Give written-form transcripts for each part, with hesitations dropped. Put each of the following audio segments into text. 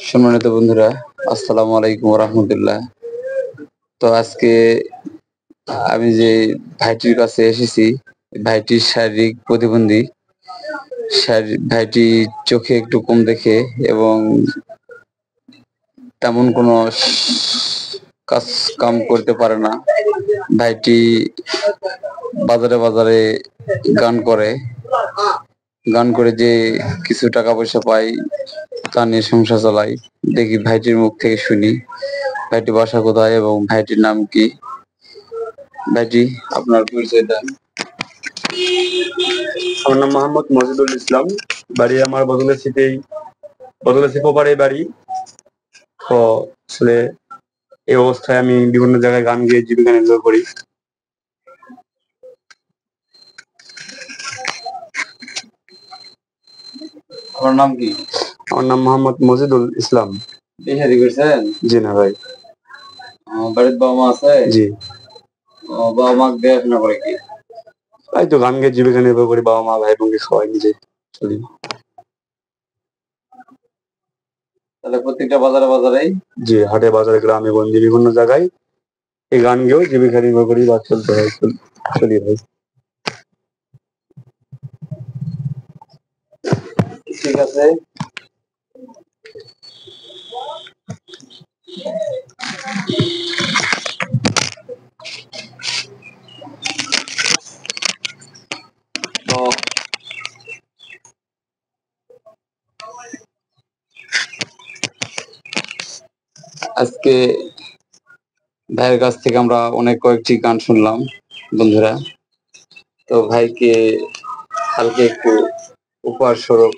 সম্মানিত বন্ধুরা, আসসালামু আলাইকুম রাহমাতুল্লাহ। তো আজকে আমি যে ভাইটির কাছে এসেছি, ভাইটির শারীরিক প্রতিবন্ধী। ভাইটি চোখে একটু কম দেখে এবং তেমন কোনো কাজ কাম করতে পারে না। ভাইটি বাজারে বাজারে গান করে। গান করে যে কিছু টাকা পয়সা পাই তা নিয়ে সংসার চালাই। দেখি ভাইটির মুখ থেকে শুনি ভাইটির বাসা কোথায় এবং ভাইটির নাম কি। ভাইটি, আপনার পরিচয় দেন। আমার নাম মোহাম্মদ মজিদুল ইসলাম। বাড়ি আমার বদলেছি পোপারে বাড়ি। তো আসলে এই অবস্থায় আমি বিভিন্ন জায়গায় গান গেয়ে জীবিকা নির্বাহ করি। আপনার নাম কি? আমার নাম মোহাম্মদ মজিদুল ইসলাম। বিয়ে শাদী করছেন? জি না ভাই। বাড়ির বাবা মা আছে? জি। বাবা মা দেখাশোনা করে কি? তাই তো গান গেয়ে জীবিকা নির্বাহ করি, বাবা মা ভাই বোনকে খাওয়াই, নিজে চলি। তাহলে প্রত্যেকটা বাজারে বাজারেই? জি, হাটে বাজারে গ্রামে গঞ্জে বিভিন্ন জায়গায় এই গান গেয়েও জীবিকা নির্বাহ করি বা চলতে হয়, চলি ভাই। ঠিক আছে। তো আজকে ভাইয়ের কাছ থেকে আমরা অনেক কয়েকটি গান শুনলাম বন্ধুরা। তো ভাইকে কালকে একটু উপহার স্বরূপ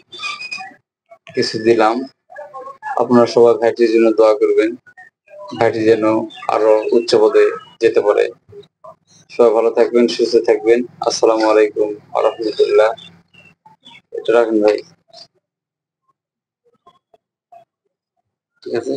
কিছু দিলাম। আপনারা সবাই ভাইটির জন্য দোয়া করবেন, ভাইটি যেন আরো উচ্চ পদে যেতে পারে। সবাই ভালো থাকবেন, সুস্থ থাকবেন। আসসালামু আলাইকুম ওয়া রাহমাতুল্লাহ। এটা রাখেন ভাই, ঠিক আছে।